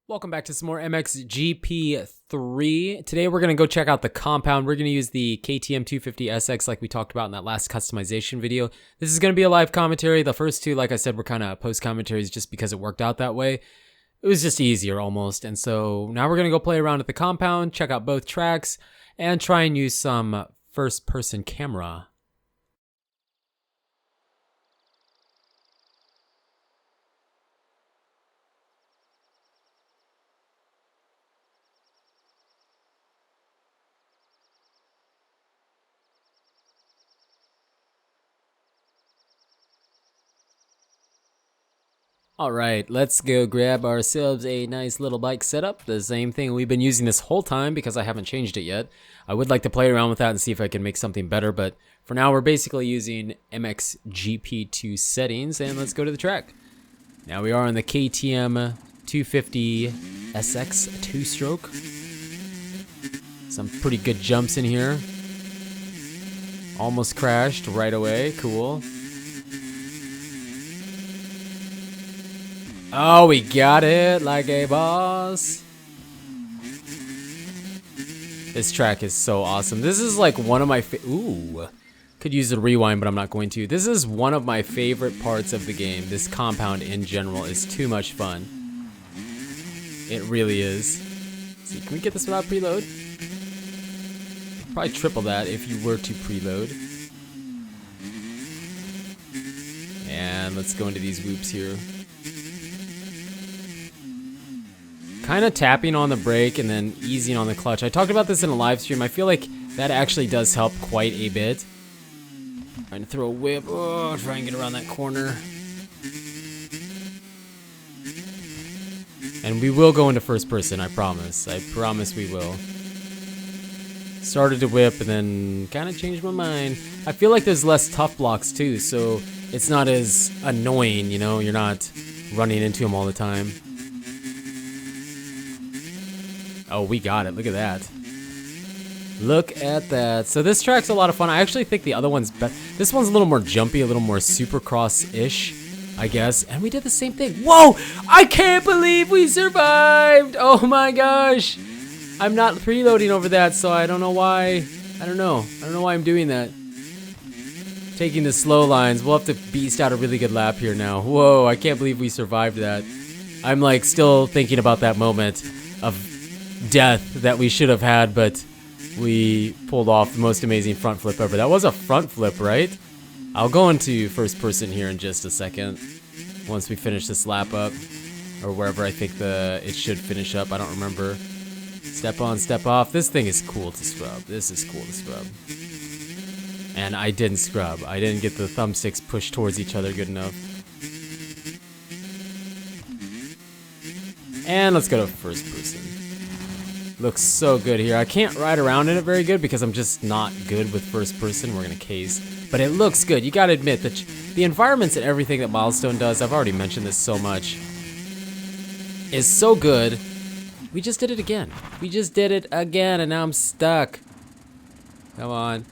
Welcome back to some more MXGP 3. Today we're going to go check out the compound. We're going to use the KTM 250SX like we talked about in that last customization video. This is going to be a live commentary. The first two, like I said, were kind of post commentaries just because it worked out that way. It was just easier almost. And so now we're going to go play around at the compound, check out both tracks, and try and use some first person camera. Alright, let's go grab ourselves a nice little bike setup. The same thing we've been using this whole time because I haven't changed it yet. I would like to play around with that and see if I can make something better, but for now we're basically using MXGP2 settings, and let's go to the track. Now we are on the KTM 250SX 2-stroke. Some pretty good jumps in here. Almost crashed right away, cool. Oh, we got it like a boss. This track is so awesome. This is like one of my ooh. Could use a rewind, but I'm not going to. This is one of my favorite parts of the game. This compound in general is too much fun. It really is. Let's see, can we get this without preload? Probably triple that if you were to preload. And let's go into these whoops here. Kind of tapping on the brake and then easing on the clutch. I talked about this in a live stream. I feel like that actually does help quite a bit. Trying to throw a whip. Oh, try and get around that corner. And we will go into first person, I promise. I promise we will. Started to whip and then kind of changed my mind. I feel like there's less tough blocks too, so it's not as annoying, you know? You're not running into them all the time. Oh, we got it. Look at that. Look at that. So this track's a lot of fun. I actually think the other one's better. This one's a little more jumpy, a little more supercross-ish, I guess. And we did the same thing. Whoa! I can't believe we survived! Oh my gosh! I'm not preloading over that, so I don't know why. I don't know why I'm doing that. Taking the slow lines. We'll have to beast out a really good lap here now. Whoa, I can't believe we survived that. I'm like still thinking about that moment of death that we should have had, but we pulled off the most amazing front flip ever. That was a front flip, right? I'll go into first person here in just a second once we finish this lap up, or wherever I think it should finish up. I don't remember. Step on, step off. This thing is cool to scrub. This is cool to scrub. And I didn't scrub. I didn't get the thumbsticks pushed towards each other good enough. And let's go to first person. Looks so good here. I can't ride around in it very good because I'm just not good with first person. We're gonna case, but it looks good. You gotta admit that the environments and everything that MxoN does, I've already mentioned this so much, is so good. We just did it again. We just did it again, and now I'm stuck. Come on.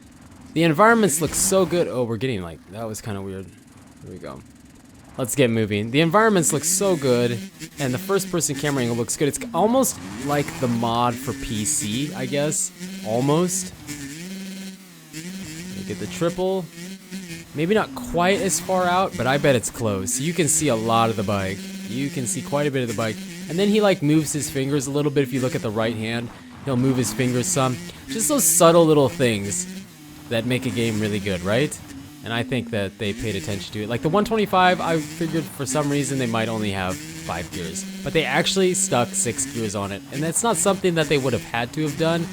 The environments look so good. Oh, we're getting like, that was kind of weird. Here we go. Let's get moving. The environments look so good, and the first-person camera angle looks good. It's almost like the mod for PC, I guess. Almost. You get the triple. Maybe not quite as far out, but I bet it's close. You can see a lot of the bike. You can see quite a bit of the bike. And then he like moves his fingers a little bit. If you look at the right hand, he'll move his fingers some. Just those subtle little things that make a game really good, right? And I think that they paid attention to it. Like the 125, I figured for some reason they might only have 5 gears. But they actually stuck 6 gears on it. And that's not something that they would have had to have done,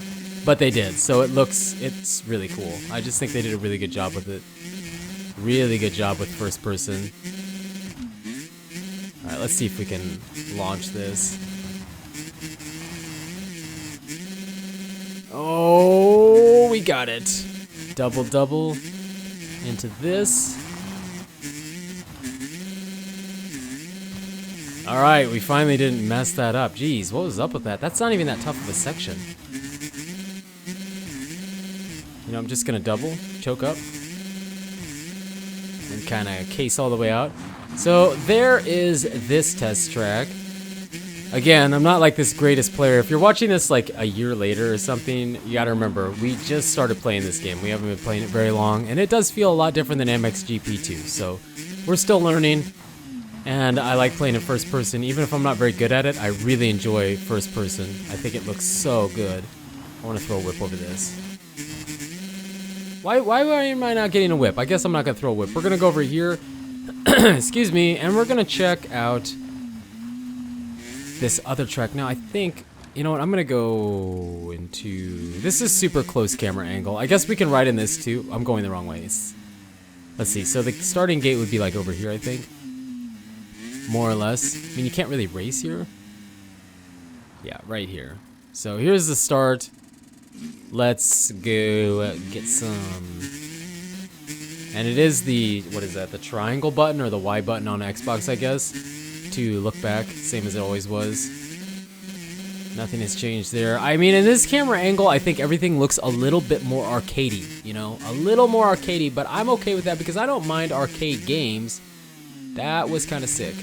but they did. So it's really cool. I just think they did a really good job with it. Really good job with first person. Alright, let's see if we can launch this. Oh, we got it. Double, double. Into this. Alright, we finally didn't mess that up. Jeez, what was up with that? That's not even that tough of a section. You know, I'm just gonna double, choke up, and kind of case all the way out. So there is this test track. Again, I'm not like this greatest player. If you're watching this like a year later or something, you gotta remember, we just started playing this game. We haven't been playing it very long, and it does feel a lot different than MXGP2, so we're still learning, and I like playing in first person. Even if I'm not very good at it, I really enjoy first person. I think it looks so good. I want to throw a whip over this. Why am I not getting a whip? I guess I'm not gonna throw a whip. We're gonna go over here, excuse me, and we're gonna check out this other track. Now I think, you know what, I'm gonna go into, this is super close camera angle. I guess we can ride in this too. I'm going the wrong way. Let's see, so the starting gate would be like over here, I think, more or less. I mean, you can't really race here. Yeah, right here. So here's the start. Let's go get some, and it is the, what is that, the triangle button or the Y button on Xbox, I guess, to look back, same as it always was. Nothing has changed there. I mean, in this camera angle, I think everything looks a little bit more arcadey, you know, a little more arcadey, but I'm okay with that because I don't mind arcade games. That was kind of sick,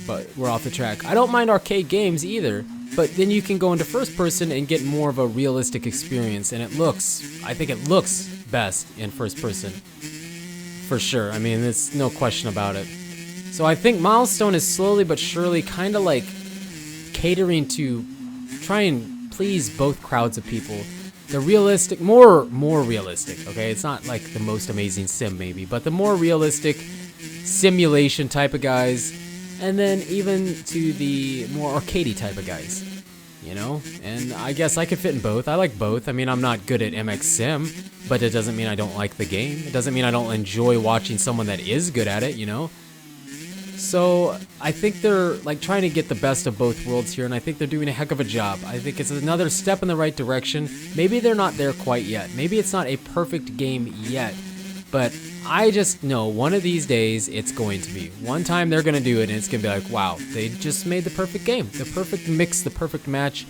but we're off the track. I don't mind arcade games either, but then you can go into first person and get more of a realistic experience, and it looks, I think it looks best in first person, for sure. I mean, there's no question about it. So I think MxoN is slowly but surely kind of like catering to try and please both crowds of people. The realistic, more realistic, okay? It's not like the most amazing sim maybe, but the more realistic simulation type of guys, and then even to the more arcadey type of guys, you know? And I guess I could fit in both. I like both. I mean, I'm not good at MX Sim, but it doesn't mean I don't like the game. It doesn't mean I don't enjoy watching someone that is good at it, you know? So I think they're like trying to get the best of both worlds here, and I think they're doing a heck of a job. I think it's another step in the right direction. Maybe they're not there quite yet. Maybe it's not a perfect game yet, but I just know one of these days it's going to be. One time they're going to do it, and it's going to be like, wow, they just made the perfect game, the perfect mix, the perfect match.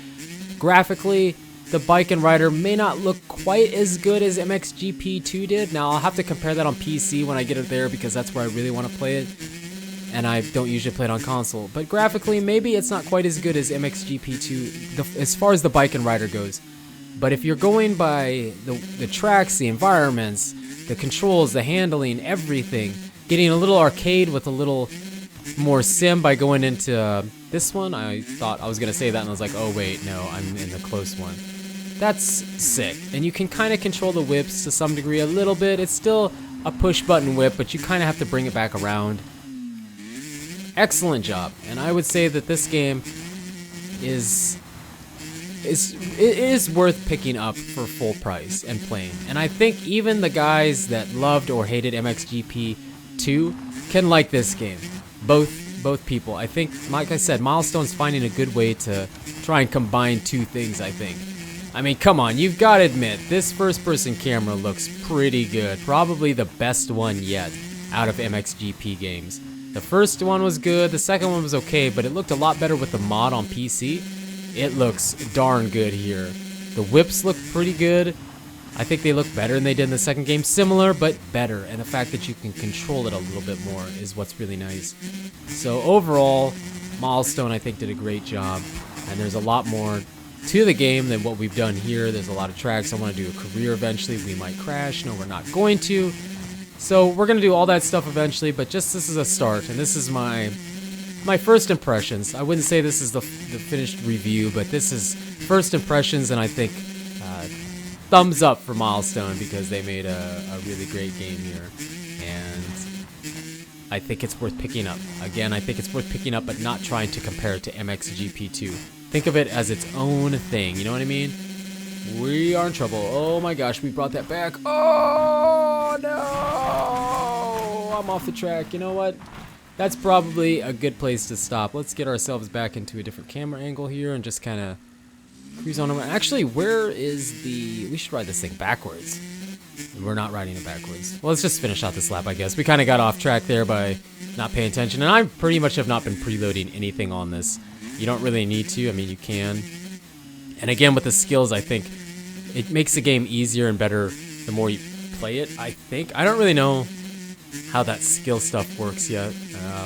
Graphically, the bike and rider may not look quite as good as MXGP2 did. Now, I'll have to compare that on PC when I get it there because that's where I really want to play it, and I don't usually play it on console. But graphically, maybe it's not quite as good as MXGP2 as far as the bike and rider goes. But if you're going by the tracks, the environments, the controls, the handling, everything, getting a little arcade with a little more sim by going into this one, I thought I was going to say that, and I was like, oh wait, no, I'm in the close one. That's sick. And you can kind of control the whips to some degree a little bit. It's still a push button whip, but you kind of have to bring it back around. Excellent job, and I would say that this game is worth picking up for full price and playing. And I think even the guys that loved or hated MXGP2 can like this game. Both people. I think, like I said, MxoN's finding a good way to try and combine two things, I think. I mean, come on, you've got to admit, this first-person camera looks pretty good. Probably the best one yet out of MXGP games. The first one was good, the second one was okay, but it looked a lot better with the mod on PC. It looks darn good here. The whips look pretty good. I think they look better than they did in the second game. Similar, but better. And the fact that you can control it a little bit more is what's really nice. So overall, MxoN, I think, did a great job. And there's a lot more to the game than what we've done here. There's a lot of tracks. I want to do a career eventually. We might crash. No, we're not going to. So we're going to do all that stuff eventually, but just this is a start, and this is my first impressions. I wouldn't say this is the finished review, but this is first impressions, and I think thumbs up for MxoN because they made a really great game here, and I think it's worth picking up. Again, I think it's worth picking up, but not trying to compare it to MXGP2. Think of it as its own thing, you know what I mean? We are in trouble. Oh my gosh, we brought that back. Oh no! I'm off the track. You know what? That's probably a good place to stop. Let's get ourselves back into a different camera angle here and just kind of cruise on around. Actually, where is the... We should ride this thing backwards. We're not riding it backwards. Well, let's just finish out this lap, I guess. We kind of got off track there by not paying attention. And I pretty much have not been preloading anything on this. You don't really need to. I mean, you can. And again, with the skills, I think it makes the game easier and better the more you play it, I think. I don't really know how that skill stuff works yet.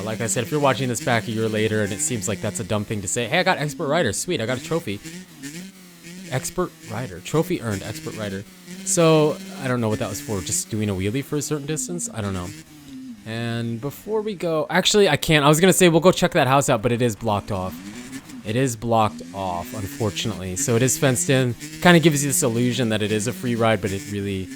Like I said, if you're watching this back a year later and it seems like that's a dumb thing to say, hey, I got Expert Rider. Sweet, I got a trophy. Expert Rider. Trophy earned, Expert Rider. So, I don't know what that was for. Just doing a wheelie for a certain distance? I don't know. And before we go... Actually, I can't. I was going to say we'll go check that house out, but it is blocked off. It is blocked off, unfortunately. So it is fenced in. Kind of gives you this illusion that it is a free ride, but it really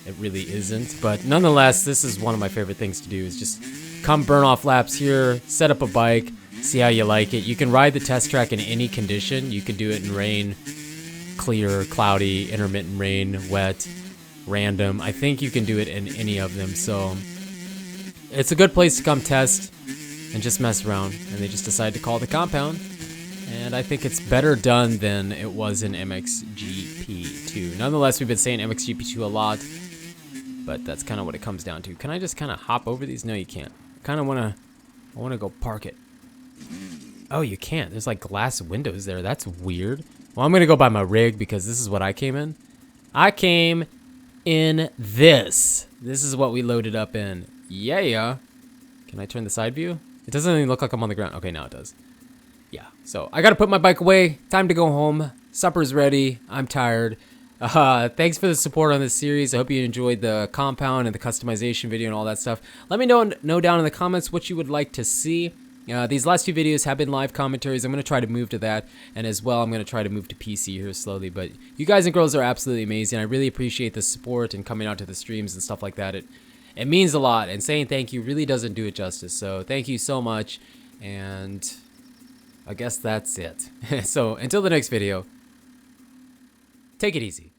isn't. But nonetheless, this is one of my favorite things to do, is just come burn off laps here, set up a bike, see how you like it. You can ride the test track in any condition. You can do it in rain, clear, cloudy, intermittent rain, wet, random. I think you can do it in any of them. So it's a good place to come test and just mess around. And they just decided to call it the compound. And I think it's better done than it was in MXGP2. Nonetheless, we've been saying MXGP2 a lot, but that's kind of what it comes down to. Can I just kind of hop over these? No, you can't. I want to go park it. Oh, you can't. There's like glass windows there. That's weird. Well, I'm going to go buy my rig because this is what I came in. I came in this. This is what we loaded up in. Yeah. Can I turn the side view? It doesn't even look like I'm on the ground. Okay, now it does. Yeah, so I gotta put my bike away. Time to go home. Supper's ready. I'm tired. Thanks for the support on this series. I hope you enjoyed the compound and the customization video and all that stuff. Let me know down in the comments what you would like to see. These last two videos have been live commentaries. I'm going to try to move to that. And as well, I'm going to try to move to PC here slowly. But you guys and girls are absolutely amazing. I really appreciate the support and coming out to the streams and stuff like that. It means a lot. And saying thank you really doesn't do it justice. So thank you so much. And I guess that's it. So until the next video, take it easy.